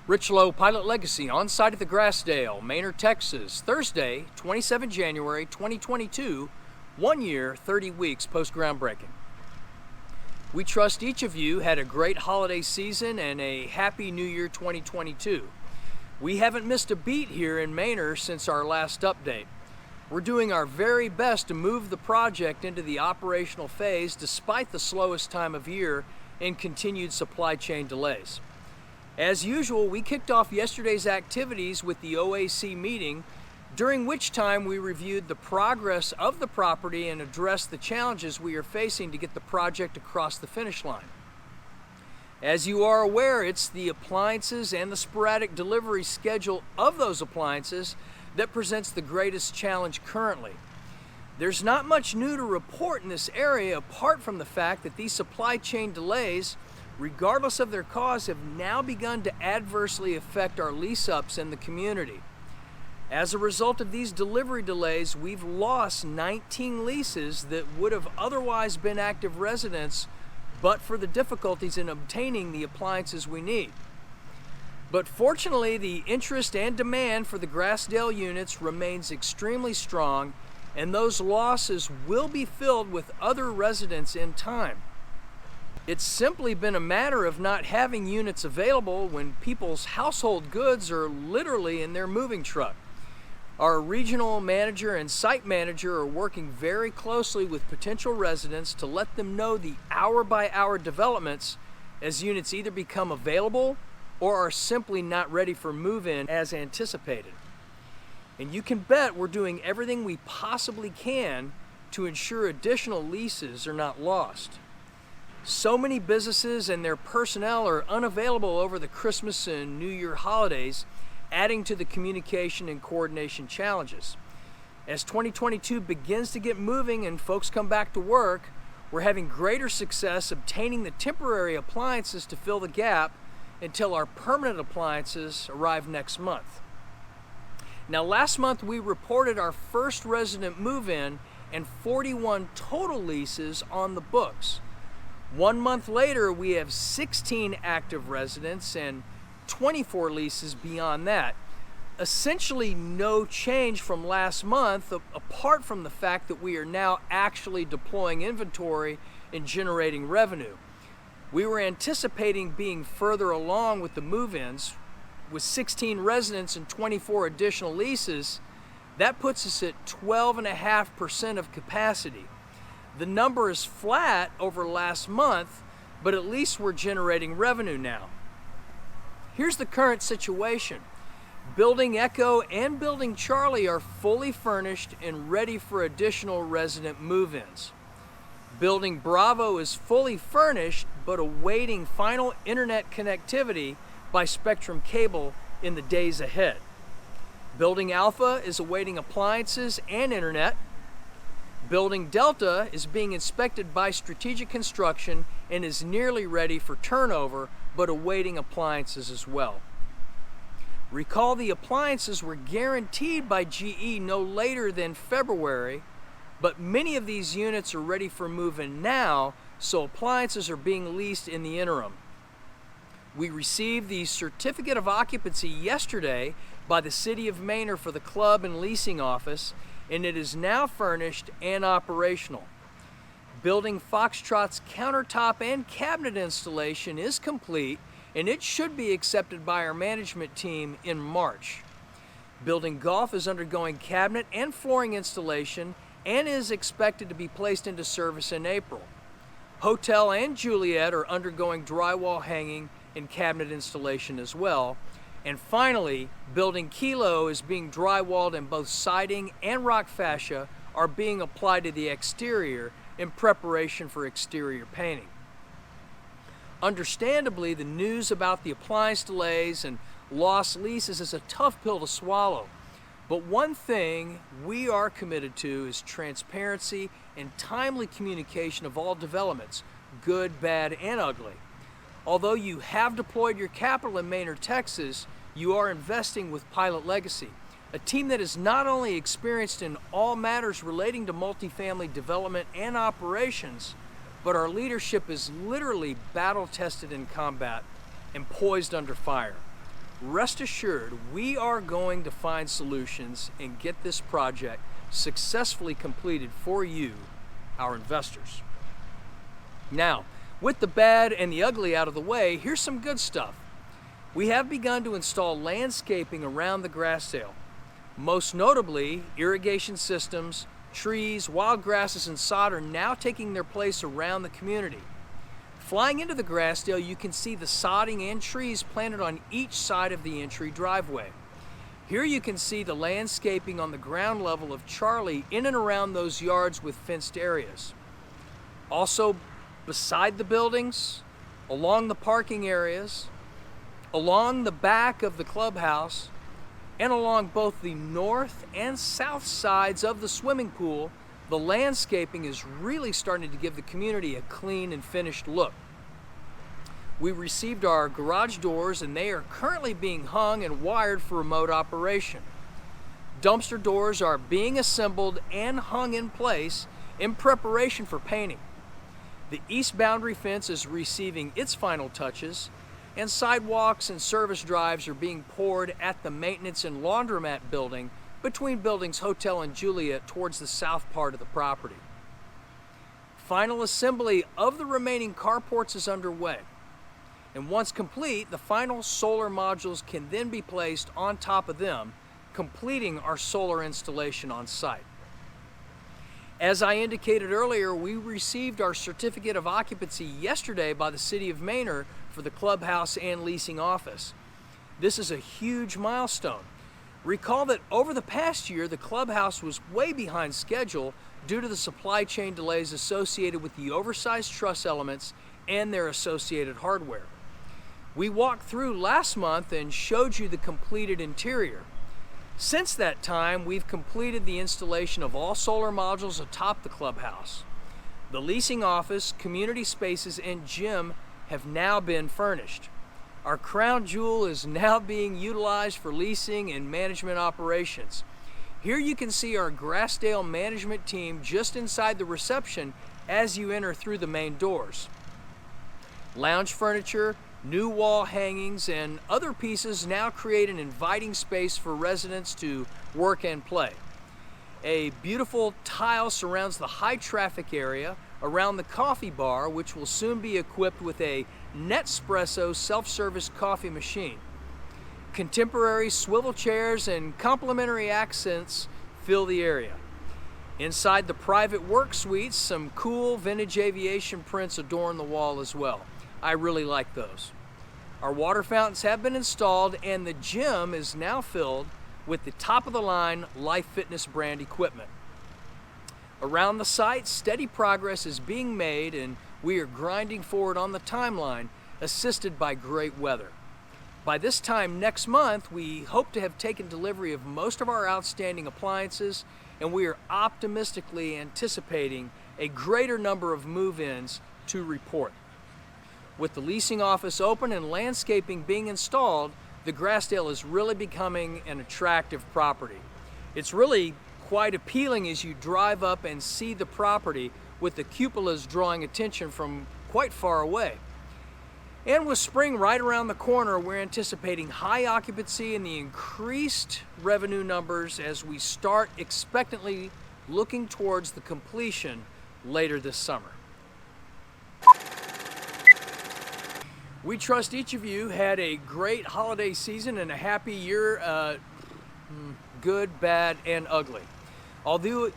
Rich Lowe, Pilot Legacy, on site at the Grassdale, Manor, Texas, Thursday, 27 January 2022, 1 year, 30 weeks post-groundbreaking. We trust each of you had a great holiday season and a happy New Year 2022. We haven't missed a beat here in Manor since our last update. We're doing our very best to move the project into the operational phase despite the slowest time of year and continued supply chain delays. As usual, we kicked off yesterday's activities with the OAC meeting, during which time we reviewed the progress of the property and addressed the challenges we are facing to get the project across the finish line. As you are aware, it's the appliances and the sporadic delivery schedule of those appliances that presents the greatest challenge currently. There's not much new to report in this area apart from the fact that these supply chain delays, regardless of their cause, have now begun to adversely affect our lease-ups in the community. As a result of these delivery delays, we've lost 19 leases that would have otherwise been active residents but for the difficulties in obtaining the appliances we need. But fortunately, the interest and demand for the Grassdale units remains extremely strong, and those losses will be filled with other residents in time. It's simply been a matter of not having units available when people's household goods are literally in their moving truck. Our regional manager and site manager are working very closely with potential residents to let them know the hour-by-hour developments as units either become available or are simply not ready for move-in as anticipated. And you can bet we're doing everything we possibly can to ensure additional leases are not lost. So many businesses and their personnel are unavailable over the Christmas and New Year holidays, adding to the communication and coordination challenges. As 2022 begins to get moving and folks come back to work, we're having greater success obtaining the temporary appliances to fill the gap until our permanent appliances arrive next month. Now, last month we reported our first resident move-in and 41 total leases on the books. 1 month later, we have 16 active residents and 24 leases beyond that. Essentially no change from last month, apart from the fact that we are now actually deploying inventory and generating revenue. We were anticipating being further along with the move-ins. With 16 residents and 24 additional leases, that puts us at 12.5% of capacity. The number is flat over last month, but at least we're generating revenue now. Here's the current situation. Building Echo and Building Charlie are fully furnished and ready for additional resident move-ins. Building Bravo is fully furnished, but awaiting final internet connectivity by Spectrum Cable in the days ahead. Building Alpha is awaiting appliances and internet. Building Delta is being inspected by Strategic Construction and is nearly ready for turnover, but awaiting appliances as well. Recall the appliances were guaranteed by GE no later than February, but many of these units are ready for move-in now, so appliances are being leased in the interim. We received the certificate of occupancy yesterday by the City of Manor for the club and leasing office, and it is now furnished and operational. Building Foxtrot's countertop and cabinet installation is complete, and it should be accepted by our management team in March. Building Golf is undergoing cabinet and flooring installation and is expected to be placed into service in April. Hotel and Juliet are undergoing drywall hanging and cabinet installation as well. And finally, Building Kilo is being drywalled, and both siding and rock fascia are being applied to the exterior in preparation for exterior painting. Understandably, the news about the appliance delays and lost leases is a tough pill to swallow. But one thing we are committed to is transparency and timely communication of all developments, good, bad, and ugly. Although you have deployed your capital in Manor, Texas, you are investing with Pilot Legacy, a team that is not only experienced in all matters relating to multifamily development and operations, but our leadership is literally battle-tested in combat and poised under fire. rest assured we are going to find solutions and get this project successfully completed for you, our investors. Now, with the bad and the ugly out of the way, here's some good stuff. We have begun to install landscaping around the Grassdale. Most notably, irrigation systems, trees, wild grasses, and sod are now taking their place around the community. Flying into the Grassdale, you can see the sodding and trees planted on each side of the entry driveway. Here you can see the landscaping on the ground level of Charlie in and around those yards with fenced areas. Also, beside the buildings, along the parking areas, along the back of the clubhouse, and along both the north and south sides of the swimming pool, the landscaping is really starting to give the community a clean and finished look. We received our garage doors and they are currently being hung and wired for remote operation. Dumpster doors are being assembled and hung in place in preparation for painting. The east boundary fence is receiving its final touches, and sidewalks and service drives are being poured at the maintenance and laundromat building between buildings Hotel and Juliet towards the south part of the property. Final assembly of the remaining carports is underway, and once complete, the final solar modules can then be placed on top of them, completing our solar installation on site. As I indicated earlier, we received our certificate of occupancy yesterday by the City of Manor for the Clubhouse and Leasing office. This is a huge milestone. Recall that over the past year, the Clubhouse was way behind schedule due to the supply chain delays associated with the oversized truss elements and their associated hardware. We walked through last month and showed you the completed interior. Since that time, we've completed the installation of all solar modules atop the clubhouse. The leasing office, community spaces, and gym have now been furnished. Our crown jewel is now being utilized for leasing and management operations. Here you can see our Grassdale management team just inside the reception as you enter through the main doors. Lounge furniture, new wall hangings, and other pieces now create an inviting space for residents to work and play. A beautiful tile surrounds the high traffic area around the coffee bar, which will soon be equipped with a Nespresso self-service coffee machine. Contemporary swivel chairs and complimentary accents fill the area. Inside the private work suites, some cool vintage aviation prints adorn the wall as well. I really like those. Our water fountains have been installed and the gym is now filled with the top-of-the-line Life Fitness brand equipment. Around the site, steady progress is being made and we are grinding forward on the timeline, assisted by great weather. By this time next month, we hope to have taken delivery of most of our outstanding appliances, and we are optimistically anticipating a greater number of move-ins to report. With the leasing office open and landscaping being installed, the Grassdale is really becoming an attractive property. It's really quite appealing as you drive up and see the property, with the cupolas drawing attention from quite far away. And with spring right around the corner, we're anticipating high occupancy and the increased revenue numbers as we start expectantly looking towards the completion later this summer. We trust each of you had a great holiday season and a happy year, good, bad, and ugly. Although